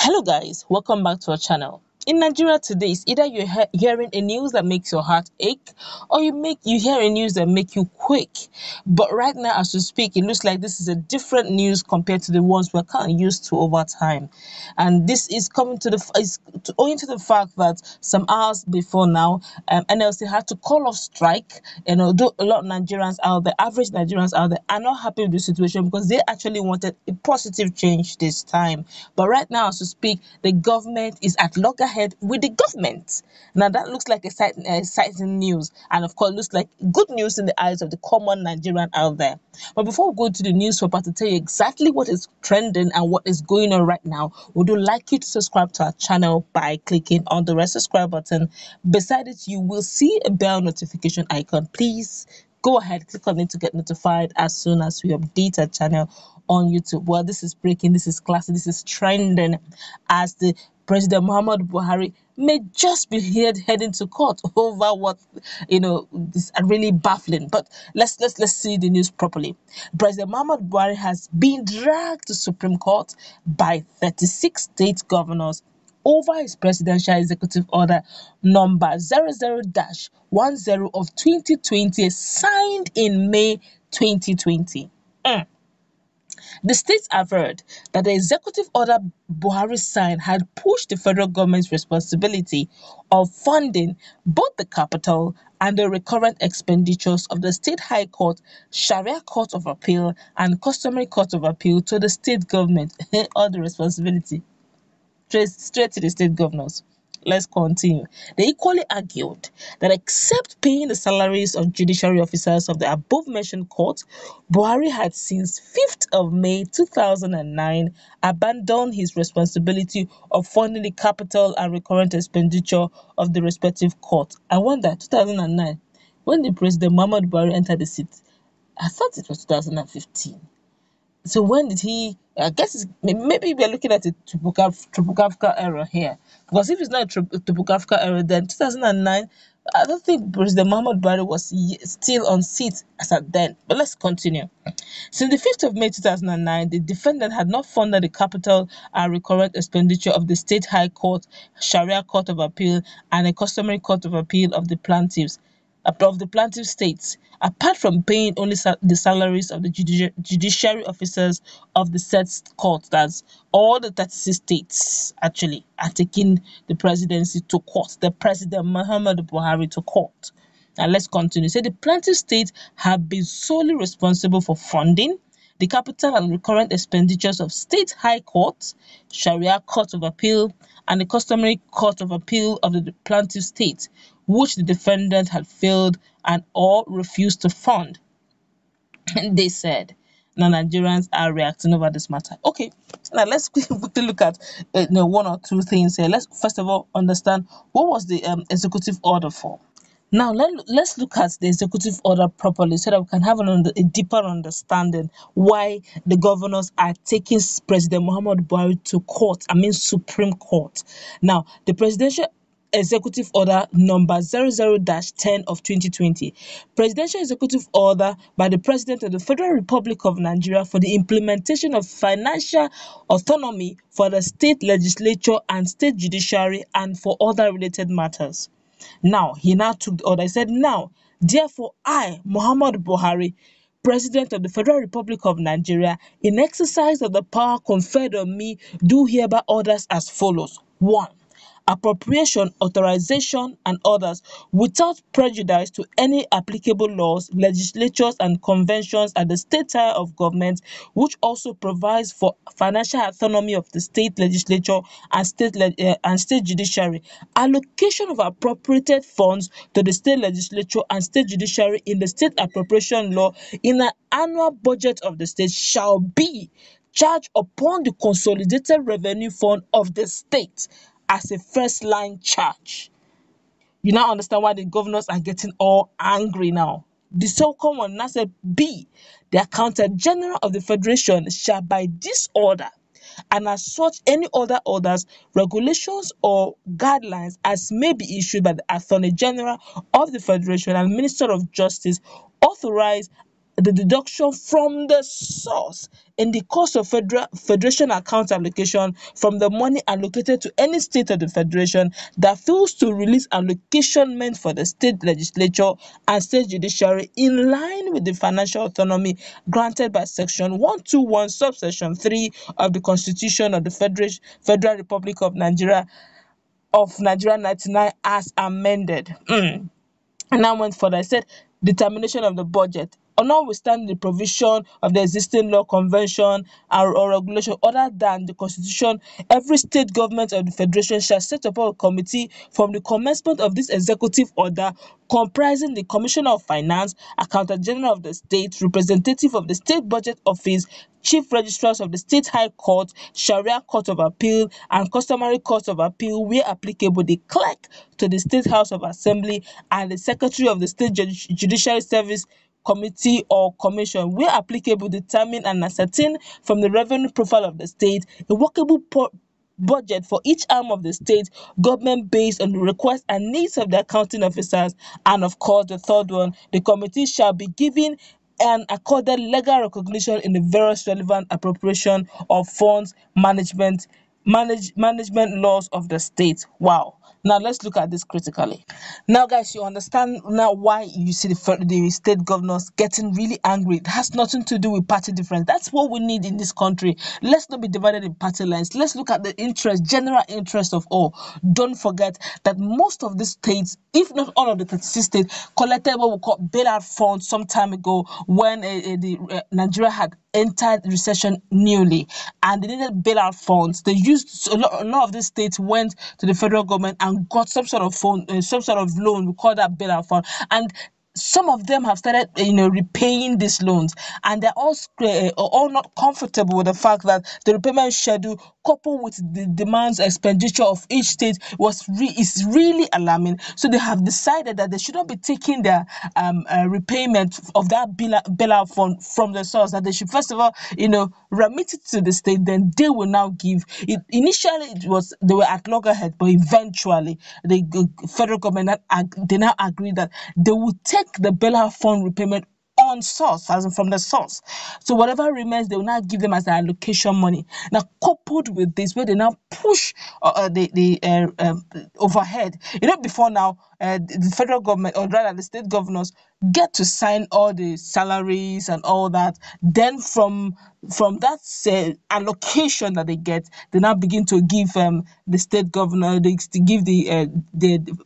Hello guys, welcome back to our channel. In Nigeria today, it's either you're hearing a news that makes your heart ache, or you hear a news that make you quake. But right now, as we speak, it looks like this is a different news compared to the ones we're kind of used to over time. And this is coming to owing to the fact that some hours before now, NLC had to call off strike. Though a lot of Nigerians out there, average Nigerians out there, are not happy with the situation because they actually wanted a positive change this time. But right now, as we speak, the government is at loggerhead with the government. Now that looks like exciting news, and of course looks like good news in the eyes of the common Nigerian out there. But before we go to the newspaper to tell you exactly what is trending and what is going on right now, we would like you to subscribe to our channel by clicking on the red subscribe button. Beside it, you will see a bell notification icon. Please go ahead, click on it to get notified as soon as we update our channel on YouTube. Well, this is breaking, this is classic, this is trending, as the President Muhammad Buhari may just be heading to court over what is really baffling. But let's see the news properly. President Muhammad Buhari has been dragged to Supreme Court by 36 state governors over his presidential executive order number 00-10 of 2020, signed in May 2020. The states averred that the executive order Buhari signed had pushed the federal government's responsibility of funding both the capital and the recurrent expenditures of the state high court, Sharia court of appeal, and customary court of appeal to the state government. All the responsibility straight to the state governors. Let's continue. They equally argued that except paying the salaries of judiciary officers of the above-mentioned court, Buhari had since 5th of May 2009 abandoned his responsibility of funding the capital and recurrent expenditure of the respective court. I wonder, 2009, when the President Muhammad Buhari entered the seat, I thought it was 2015. So when did he? I guess maybe we're looking at a typographical error here. Because if it's not a typographical error, then 2009, I don't think President Muhammad Buhari was still on seat as at then. But let's continue. Since the 5th of May 2009, the defendant had not funded the capital and recurrent expenditure of the State High Court, Sharia Court of Appeal, and a customary court of appeal of the plaintiff states, apart from paying only the salaries of the judiciary officers of the said court. That's all the 36 states actually are taking the presidency to court, the President Muhammad Buhari to court. Now let's continue. So the plaintiff states have been solely responsible for funding the capital and recurrent expenditures of state high courts, Sharia court of appeal, and the customary court of appeal of the plaintiff state, which the defendant had failed and or refused to fund. And they said, now Nigerians are reacting over this matter. Okay, now let's quickly look at one or two things here. Let's first of all understand what was the executive order for. Now, let's look at the executive order properly so that we can have a deeper understanding why the governors are taking President Muhammad Buhari to court, Supreme Court. Now, the presidential executive order number 00-10 of 2020, presidential executive order by the President of the Federal Republic of Nigeria for the implementation of financial autonomy for the state legislature and state judiciary and for other related matters. Now, he now took the order. He said, now, therefore, I, Muhammad Buhari, President of the Federal Republic of Nigeria, in exercise of the power conferred on me, do hereby orders as follows. 1. Appropriation, authorization, and others without prejudice to any applicable laws, legislatures, and conventions at the state tier of government, which also provides for financial autonomy of the state legislature and state judiciary, allocation of appropriated funds to the state legislature and state judiciary in the state appropriation law in an annual budget of the state shall be charged upon the consolidated revenue fund of the state as a first line charge. You now understand why the governors are getting all angry now. The second one now said, B, the Accountant General of the Federation shall by this order, and as such any other orders, regulations, or guidelines as may be issued by the Attorney General of the Federation and Minister of Justice, authorize the deduction from the source in the cost of federation account application from the money allocated to any state of the federation that fails to release allocation meant for the state legislature and state judiciary in line with the financial autonomy granted by section 121 subsection 3 of the constitution of the Federal Republic of Nigeria 99 as amended. And now went further. I said determination of the budget. Notwithstanding the provision of the existing law, convention, or regulation other than the constitution, every state government of the federation shall set up a committee from the commencement of this executive order comprising the Commissioner of Finance, Accountant General of the State, representative of the State Budget Office, chief registrars of the State High Court, Sharia Court of Appeal, and customary court of appeal, where applicable, the clerk to the State House of Assembly, and the secretary of the State Judiciary Service committee or commission, where applicable, determine and ascertain from the revenue profile of the state a workable budget for each arm of the state government based on the requests and needs of the accounting officers. And of course, the third one, the committee shall be given and accorded legal recognition in the various relevant appropriation of funds management laws of the state. Wow. Now let's look at this critically. Now, guys, you understand now why you see the state governors getting really angry. It has nothing to do with party difference. That's what we need in this country. Let's not be divided in party lines. Let's look at the general interest of all. Don't forget that most of the states, if not all of the 36 states, collected what we call bailout funds some time ago when Nigeria had entered recession newly and they needed bailout funds. They used a lot of these states went to the federal government and got some sort of fund, some sort of loan. We call that bailout fund, and some of them have started, repaying these loans, and they're all not comfortable with the fact that the repayment schedule, coupled with the demands expenditure of each state, is really alarming. So they have decided that they should not be taking their repayment of that bailout fund from the source. That they should first of all, remit it to the state. Then they will now give it. Initially, they were at loggerhead, but eventually the federal government they now agreed that they will take the bailout fund repayment on source, as in from the source. So whatever remains, they will now give them as their allocation money. Now, coupled with this, where they now push the overhead. Before now, the federal government, or rather the state governors, get to sign all the salaries and all that. Then from that allocation that they get, they now begin to give the state governor, they give the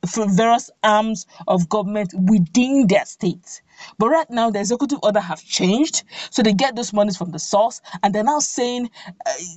various arms of government within their state. But right now, the executive order have changed, so they get those monies from the source, and they're now saying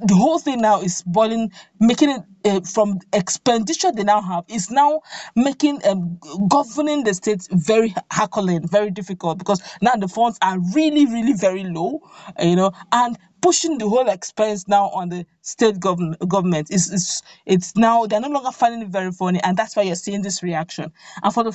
the whole thing now is making it from expenditure they now have is now making governing the states very hackling, very difficult, because now the funds are really, really very low, and pushing the whole expense now on the state government it's now they're no longer finding it very funny, and that's why you're seeing this reaction. And for the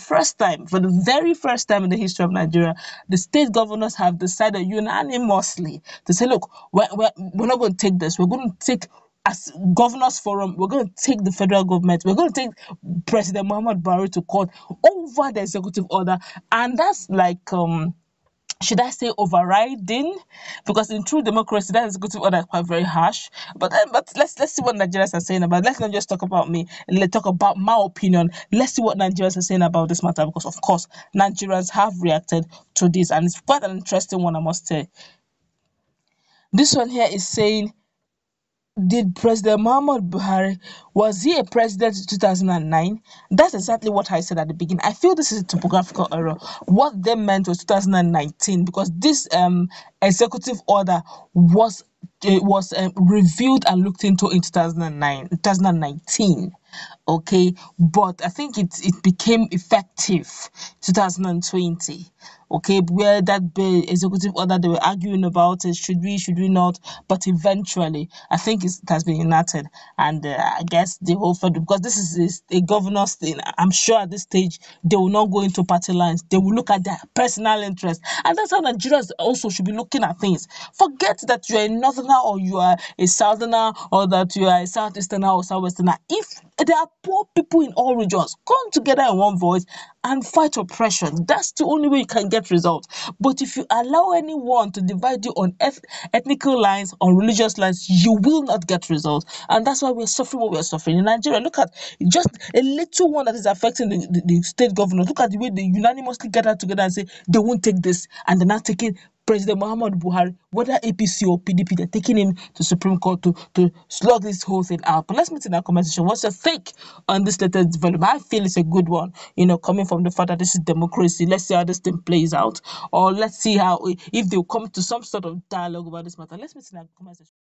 very first time in the history of Nigeria, the state governors have decided unanimously to say, look, we're not going to take this. We're going to take, as governors forum, we're going to take the federal government, we're going to take President Muhammad Buhari to court over the executive order. And that's like should I say overriding? Because in true democracy, that executive order is quite very harsh. But let's see what Nigerians are saying about it. Let's not just talk about me. Let's talk about my opinion. Let's see what Nigerians are saying about this matter, because of course Nigerians have reacted to this, and it's quite an interesting one, I must say. This one here is saying, did President Muhammad Buhari, was he a president in 2009? That's exactly what I said at the beginning. I feel this is a typographical error. What they meant was 2019, because this executive order was reviewed and looked into in 2019. Okay, but I think it became effective 2020. Okay, where that executive order they were arguing about it, should we not, but eventually I think it has been enacted. And I guess the whole federal, because this is a governor's thing, I'm sure at this stage they will not go into party lines. They will look at their personal interest, and that's how Nigerians also should be looking at things. Forget that you are a northerner or you are a southerner, or that you are a southeasterner or southwesterner. If There are poor people in all regions. Come together in one voice and fight oppression. That's the only way you can get results. But if you allow anyone to divide you on ethnical lines, on religious lines, you will not get results. And that's why we're suffering what we're suffering. In Nigeria, look at just a little one that is affecting the state governors. Look at the way they unanimously gather together and say they won't take this, and they're not taking President Muhammad Buhari, whether APC or PDP, they're taking him to Supreme Court to slug this whole thing out. But let's meet in our conversation. What's your take on this latest development? I feel it's a good one, coming from the fact that this is democracy. Let's see how this thing plays out, or let's see how if they'll come to some sort of dialogue about this matter. Let's meet in our conversation.